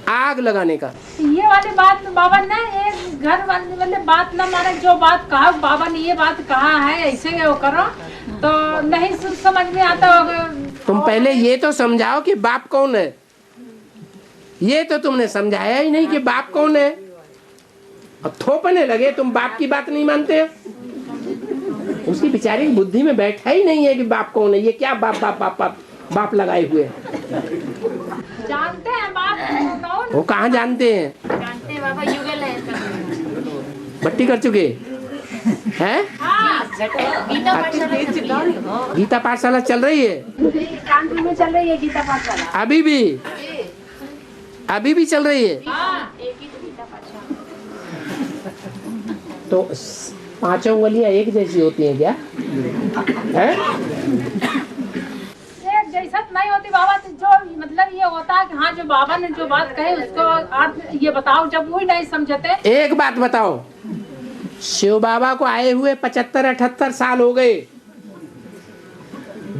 आग लगाने का। ये वाली बात बाबा ना, एक घर वाले बात ना माने। जो बात कहा बाबा ने, ये बात कहा है ऐसे वो करो, तो नहीं समझ में आता होगा। तुम पहले ये तो समझाओ कि बाप कौन है। ये तो तुमने समझाया ही नहीं कि बाप कौन है। अब थोपने लगे, तुम बाप की बात नहीं मानते हो। उसकी बेचारी की बुद्धि में बैठा ही नहीं है कि बाप कौन है। ये क्या बाप बाप बाप बाप बाप लगाए हुए जानते हैं बाप कौन? वो कहाँ जानते हैं? जानते हैं बाबा, युगल है सब। भट्टी कर चुके हैं। गीता पाठशाला चल रही है। गीता पाठशाला चल रही है। कानपुर में चल रही है गीता पाठशाला। अभी भी चल रही है। एक ही तो गीता पाठशाला। तो पांचों उंगलियां एक जैसी होती हैं क्या? है? एक जैसा नहीं होती बाबा। तो जो मतलब ये होता है कि हाँ, जो बाबा ने जो बात कही उसको अर्थ ये बताओ। जब वही नहीं समझते। एक बात बताओ, शिव बाबा को आए हुए 75-78 साल हो गए।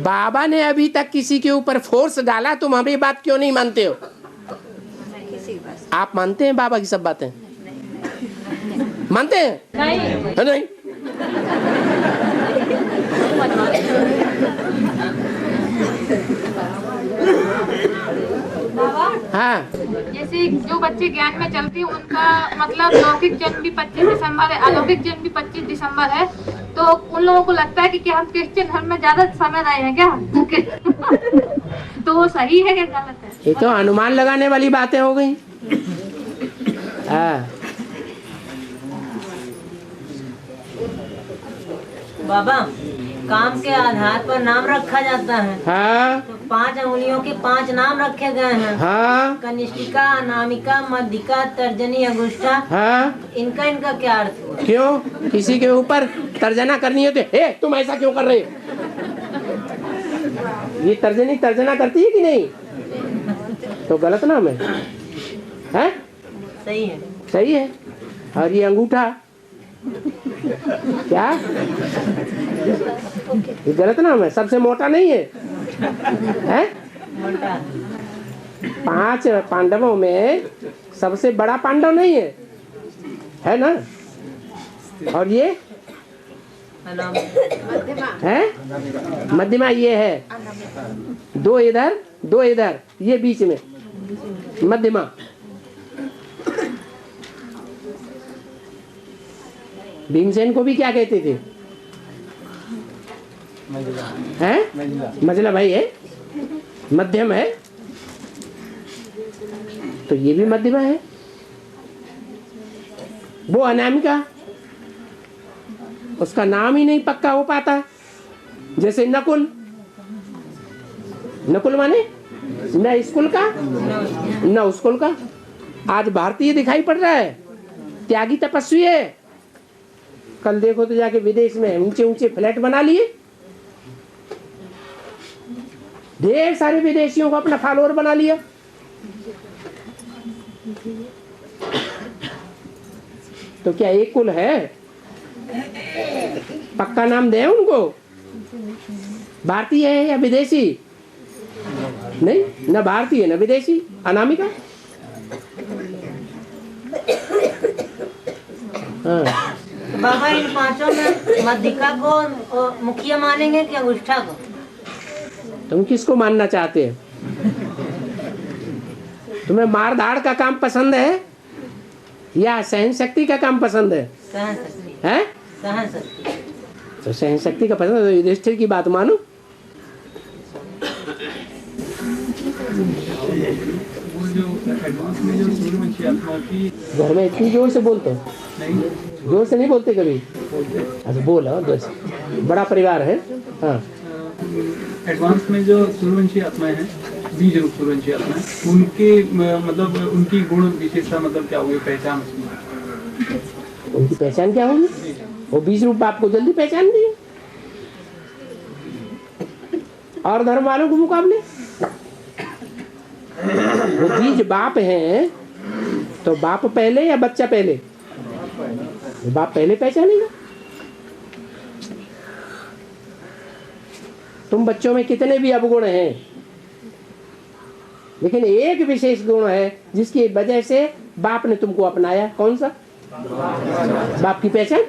बाबा ने अभी तक किसी के ऊपर फोर्स डाला, तुम हमारी बात क्यों नहीं मानते हो? आप मानते हैं बाबा की सब बातें? मानते हैं? नहीं। है नहीं? हाँ, जैसे जो बच्चे ज्ञान में चलते हैं उनका मतलब लौकिक जन्म भी 25 दिसंबर है, अलौकिक जन्म भी 25 दिसंबर है। तो उन लोगों को लगता है कि क्या हम क्रिश्चियन धर्म में ज्यादा समय रहे हैं क्या? तो वो सही है क्या गलत है? ये तो अनुमान लगाने वाली बातें हो गई। हाँ, बाबा, काम के आधार पर नाम रखा जाता है। हाँ, तो 5 अंगुलियों के 5 नाम रखे गए हैं। हाँ, कनिष्ठिका, अनामिका, मध्यिका, तर्जनी, अंगुष्ठा। हाँ। इनका क्या अर्थ हुआ? क्यों किसी के ऊपर तर्जना करनी होती है? तुम ऐसा क्यों कर रहे हो? ये तर्जना करती है कि नहीं? तो गलत नाम है। हैं? सही है। सही है। और ये अंगूठा क्या? ये गलत नाम है। सबसे मोटा नहीं है, हैं? मोटा। 5 पांडवों में सबसे बड़ा पांडव नहीं है ना? और ये है मध्यमा। ये है 2 इधर 2 इधर, ये बीच में मध्यमा। भीमसेन को भी क्या कहते थे? हैं? मझला भाई है, मध्यम है। तो ये भी मध्यमा है। वो अनामिका, उसका नाम ही नहीं पक्का हो पाता। जैसे नकुल माने न स्कूल का न स्कूल का। आज भारतीय दिखाई पड़ रहा है, त्यागी तपस्वी है। कल देखो तो जाके विदेश में ऊंचे ऊंचे फ्लैट बना लिए। ढेर सारे विदेशियों को अपना फॉलोअर बना लिया। तो क्या एक कुल है? पक्का नाम दे उनको। भारतीय है या विदेशी? नहीं, न भारतीय न विदेशी। अनामिका। हाँ। बाबा, इन 5 में मध्यिका को मुखिया मानेंगे कि अंगुष्ठा को? तुम किसको मानना चाहते हैं? तुम्हें मार धाड़ का काम पसंद है या सहन शक्ति का काम पसंद है? सहन शक्ति है? सहन शक्ति। तो सहन शक्ति का पसंद है तो युधिष्ठिर की बात मानो। वो जो एडवांस में जो सूर्यवंशी आत्मा की घर में इतनी जोर से बोलते हो? नहीं जोर से नहीं बोलते कभी? अच्छा बोलो, बड़ा परिवार है। हाँ, एडवांस में जो सूर्यवंशी आत्माएं हैं, बीज रूप सूर्यवंशी आत्माएं, उनके मतलब उनकी गुण विशेषता मतलब क्या हुई, पहचान उसमें? उनकी पहचान क्या होगी? वो बीज रूप बाप को जल्दी पहचान दिए और धर्म वालों के मुकाबले। वो बीज बाप हैं, तो बाप पहले या बच्चा पहले? बाप पहले पहचानेगा। तुम बच्चों में कितने भी अवगुण हैं, लेकिन एक विशेष गुण है जिसकी वजह से बाप ने तुमको अपनाया। कौन सा? बाप की पहचान।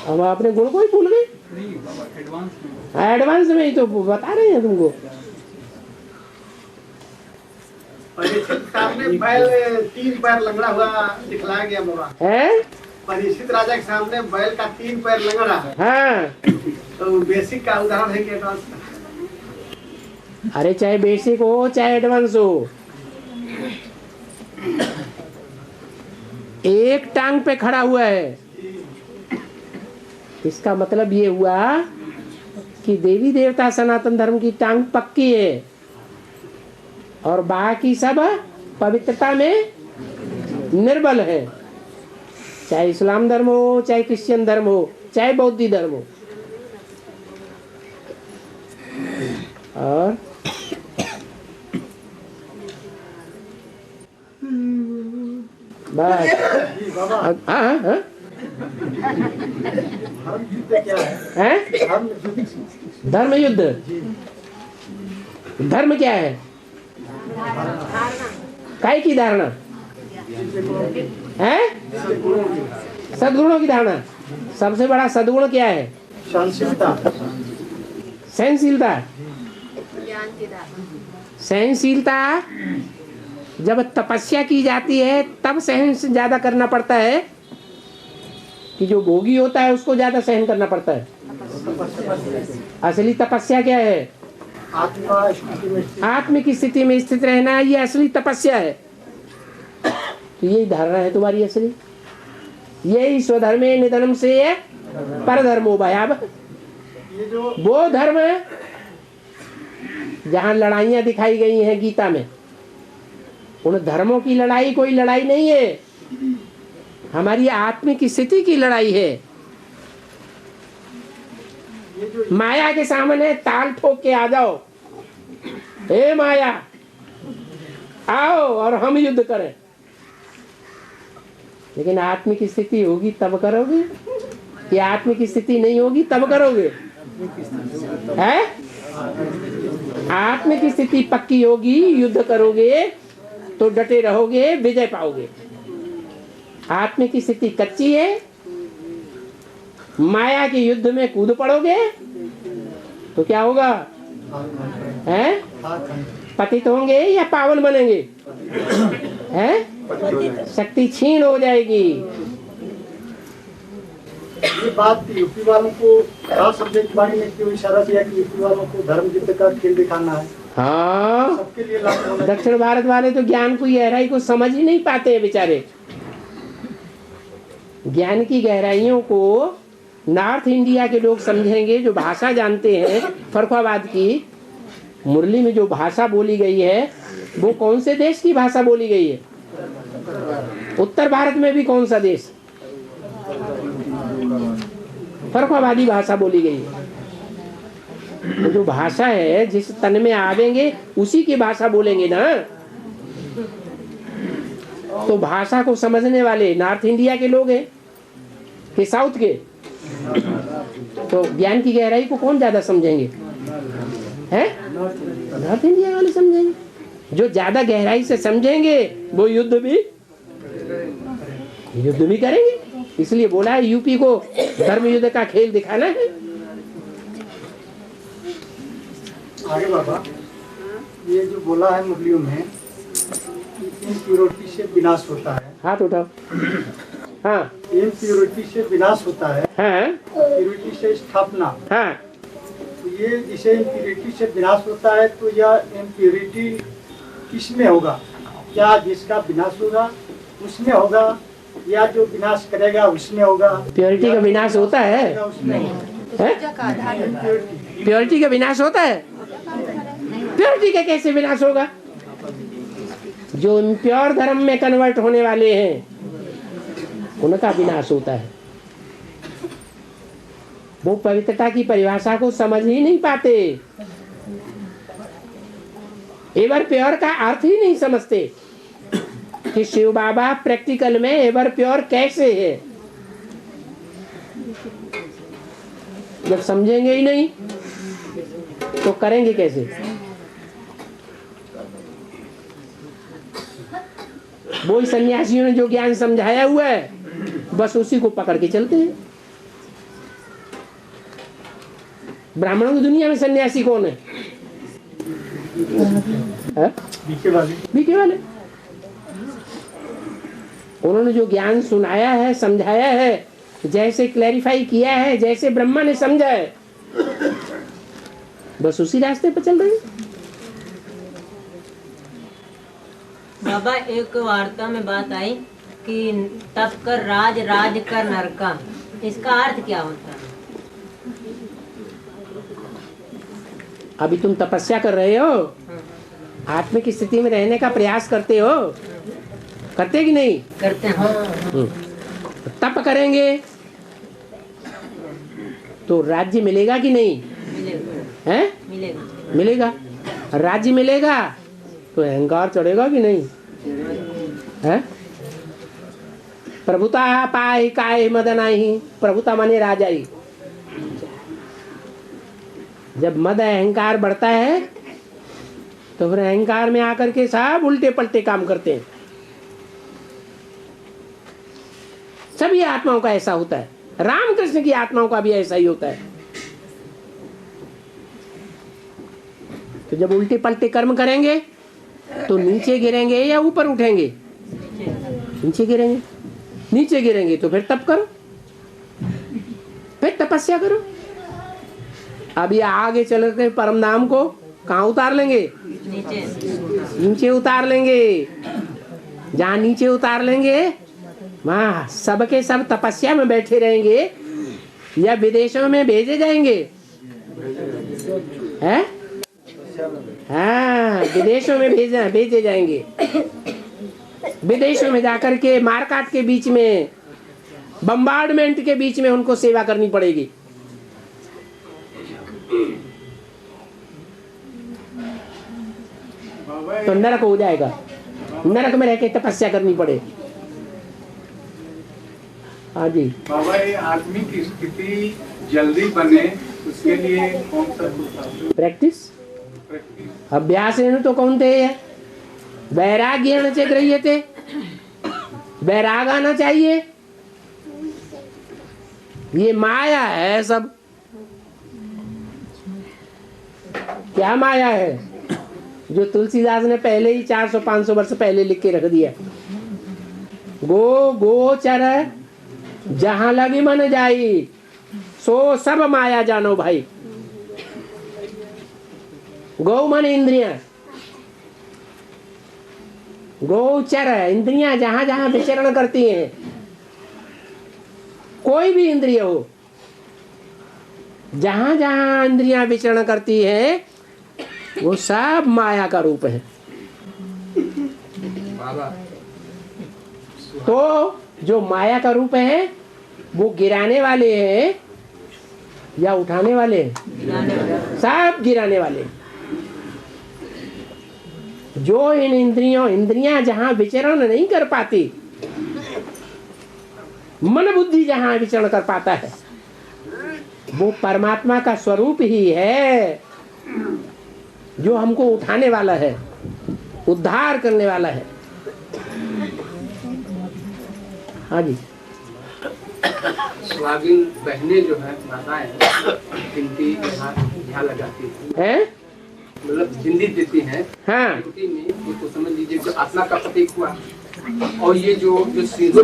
अब अपने गुण को ही भूल गए। नहीं बाबा, एडवांस में। एडवांस में ही तो बता रहे हैं तुमको। परीक्षित सामने बैल 3 पैर लंगड़ा हुआ दिखलाया गया बाबा। है? परीक्षित राजा के सामने बैल का 3 पैर लंगड़ा है। हाँ। तो बेसिक का उदाहरण है कि एडवांस का? अरे चाहे बेसिक हो चाहे एडवांस हो, एक टांग पे खड़ा हुआ है। इसका मतलब ये हुआ कि देवी देवता सनातन धर्म की टांग पक्की है और बाकी सब पवित्रता में निर्बल है। चाहे इस्लाम धर्म हो, चाहे क्रिश्चियन धर्म हो, चाहे बौद्ध धर्म हो। और बस। हाँ धर्म युद्ध। धर्म क्या है? काय की धारणा है? सद्गुणों की धारणा। सबसे बड़ा सद्गुण क्या है? सहनशीलता। सहनशीलता। सहनशीलता जब तपस्या की जाती है तब सहन से ज्यादा करना पड़ता है कि जो भोगी होता है उसको ज्यादा सहन करना पड़ता है। असली तपस्या क्या है? आत्म की स्थिति में स्थित रहना, ये असली तपस्या है। तो यही धारणा है तुम्हारी असली। यही स्वधर्मे निधनम से परधर्मो भयावह। वो धर्म है जहाँ लड़ाइयाँ दिखाई गई हैं गीता में। उन धर्मों की लड़ाई कोई लड़ाई नहीं है, हमारी आत्मिक स्थिति की लड़ाई है। माया के सामने ताल ठोक के आ जाओ, हे माया आओ और हम युद्ध करें। लेकिन आत्मिक स्थिति होगी तब करोगे, कि आत्मिक स्थिति नहीं होगी तब करोगे? है? आत्मिक स्थिति पक्की होगी, युद्ध करोगे तो डटे रहोगे, विजय पाओगे। आत्मिक स्थिति कच्ची है, माया के युद्ध में कूद पड़ोगे तो क्या होगा? हैं? पतित होंगे या पावन बनेंगे? हैं? शक्ति छीन हो जाएगी। ये बात यूपी वालों को खास सब्जेक्ट के बारे में क्यों इशारा किया कि यूपी वालों को धर्म युद्ध का खेल दिखाना है? हाँ, सबके लिए लागू होना। दक्षिण भारत वाले तो ज्ञान की गहराई को समझ ही नहीं पाते हैं बेचारे। ज्ञान की गहराइयों को नॉर्थ इंडिया के लोग समझेंगे, जो भाषा जानते हैं। फर्रुखाबाद की मुरली में जो भाषा बोली गई है वो कौन से देश की भाषा बोली गई है? उत्तर भारत में भी कौन सा देश? फर्रुखाबादी भाषा बोली गई है। तो जो भाषा है, जिस तन में आवेंगे उसी की भाषा बोलेंगे ना। तो भाषा को समझने वाले नॉर्थ इंडिया के लोग हैं कि साउथ के? तो ज्ञान की गहराई को कौन ज्यादा समझेंगे? हैं? नॉर्थ इंडिया वाले समझेंगे। जो ज्यादा गहराई से समझेंगे वो युद्ध भी करेंगे। इसलिए बोला है यूपी को धर्म युद्ध का खेल दिखाना है। आगे बाबा, ये जो बोला है मुरलियों में, इम्प्योरिटी से विनाश होता है। हाथ उठाओ। हाँ, इम्प्योरिटी से विनाश होता है। हाँ, प्योरिटी से स्थापना। हाँ। तो ये जिसे इम्प्योरिटी से विनाश होता है, तो यह इम्प्योरिटी किसमें होगा? क्या जिसका विनाश होगा उसमें होगा, या जो विनाश करेगा उसमें होगा? प्योरिटी का विनाश होता है? प्योरिटी का विनाश होता है? प्योरिटी का कैसे विनाश होगा? जो इम्प्योर धर्म में कन्वर्ट होने वाले हैं उनका विनाश होता है। वो पवित्रता की परिभाषा को समझ ही नहीं पाते। एवर प्योर का अर्थ ही नहीं समझते कि शिव बाबा प्रैक्टिकल में एवर प्योर कैसे है। जब समझेंगे ही नहीं तो करेंगे कैसे? वो ही सन्यासियों ने जो ज्ञान समझाया हुआ है बस उसी को पकड़ के चलते हैं। ब्राह्मणों की दुनिया में सन्यासी कौन है? बीके वाले। उन्होंने जो ज्ञान सुनाया है, समझाया है, जैसे क्लैरिफाई किया है, जैसे ब्रह्मा ने समझा है, बस उसी रास्ते पर चल रहे हैं। बाबा एक वार्ता में बात आई कि तप कर राज, राज कर नरका, इसका अर्थ क्या होता है? अभी तुम तपस्या कर रहे हो, आत्मिक स्थिति में रहने का प्रयास करते हो, करते कि नहीं? करते हैं। तप करेंगे तो राज्य मिलेगा कि नहीं? मिलेगा। है? मिलेगा। मिलेगा। राज्य मिलेगा तो अहंकार चढ़ेगा कि नहीं? है? प्रभुता पाए काय मदन आई, प्रभुता माने राजाई। जब मद अहंकार बढ़ता है तो फिर अहंकार में आकर के सब उल्टे पलटे काम करते हैं। सभी आत्माओं का ऐसा होता है, रामकृष्ण की आत्माओं का भी ऐसा ही होता है। तो जब उल्टे पलटे कर्म करेंगे तो नीचे गिरेंगे या ऊपर उठेंगे? नीचे गिरेंगे। नीचे गिरेंगे तो फिर तप करो, फिर तपस्या करो। अभी आगे चल के परम धाम को कहाँ उतार लेंगे? नीचे उतार लेंगे। जहाँ नीचे उतार लेंगे वहाँ सबके सब तपस्या में बैठे रहेंगे या विदेशों में भेजे जाएंगे? हैं? हाँ, विदेशों में भेजे जाएंगे। विदेशों में जाकर के मारकाट के बीच में, बम्बार्डमेंट के बीच में उनको सेवा करनी पड़ेगी। तो नरक हो जाएगा, नरक में रह के तपस्या करनी पड़े। हाँ जी बाबा, ये आत्मिक स्थिति जल्दी बने उसके लिए कौन सा प्रैक्टिस? अभ्यास तो कौन थे? वैराग्य गृह्य थे, वैराग आना चाहिए। ये माया है सब। क्या माया है? जो तुलसीदास ने पहले ही 400-500 वर्ष पहले लिख के रख दिया। गो गोचर जहां लगी मन जाई, सो सब माया जानो भाई। गौ मन इंद्रियां, गोचर इंद्रियां जहां जहां विचरण करती हैं, कोई भी इंद्रिय हो, जहां जहां इंद्रियां विचरण करती है वो सब माया का रूप है। तो जो माया का रूप है वो गिराने वाले हैं या उठाने वाले हैं? सब गिराने वाले। जो इन इंद्रियां जहां विचरण नहीं कर पाती, मन बुद्धि जहां विचरण कर पाता है, वो परमात्मा का स्वरूप ही है, जो हमको उठाने वाला है, उद्धार करने वाला है। हाँ जी। स्वागिन बहनें जो है माताएं, इनकी यहाँ लगाती है, मतलब हिंदी देती हैं। हाँ। हिंदी में ये तो समझ लीजिए जो आत्मा का प्रतीक हुआ, और ये जो सीधे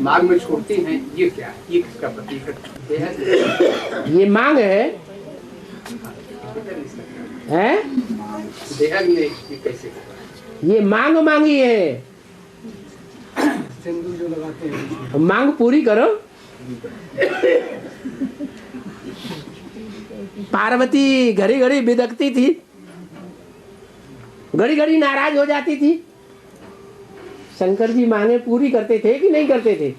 मार्ग में छोड़ती हैं, ये क्या है? ये किसका प्रतीक है? ये मांग है? देहग ने कैसे? ये मांग मांगी है। सिंदूर जो लगाते हैं, मांग पूरी करो। पार्वती घड़ी घड़ी बिदकती थी, घड़ी घड़ी नाराज हो जाती थी। शंकर जी मांगे पूरी करते थे कि नहीं करते थे?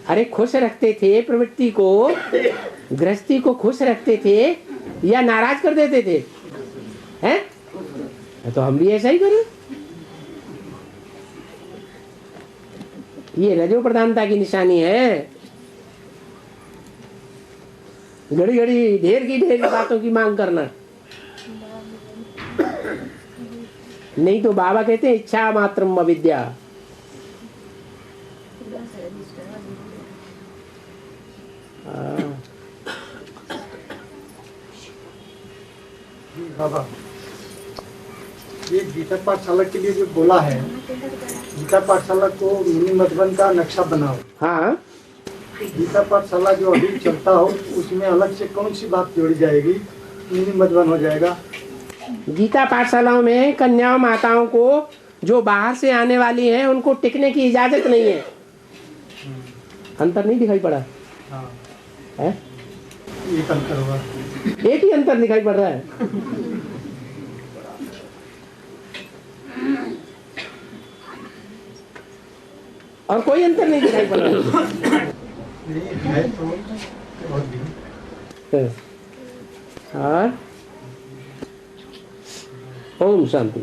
अरे खुश रखते थे, प्रवृत्ति को, गृहस्थी को खुश रखते थे या नाराज कर देते थे? हैं? तो हम भी ऐसा ही करें। ये रजो प्रधानता की निशानी है। घड़ी घड़ी ढेर की बातों की मांग करना। नहीं तो बाबा कहते हैं इच्छा मात्रम अविद्या। बाबा, ये गीता पाठशाला के लिए जो बोला है, गीता पाठशाला को मिनी मधुबन का नक्शा बनाओ। हाँ, गीता पाठशाला जो अभी चलता हो उसमें अलग से कौन सी बात जोड़ी जाएगी, मिनी मधुबन हो जाएगा। गीता पाठशालाओं में कन्या माताओं को जो बाहर से आने वाली हैं उनको टिकने की इजाजत नहीं है। अंतर नहीं दिखाई पड़ा? हाँ, है? एक अंतर होगा। एक ही अंतर दिखाई पड़ रहा है। और कोई अंतर नहीं दिखाई पड़ रहा है। नहीं है तो और भी। और ओम शांति।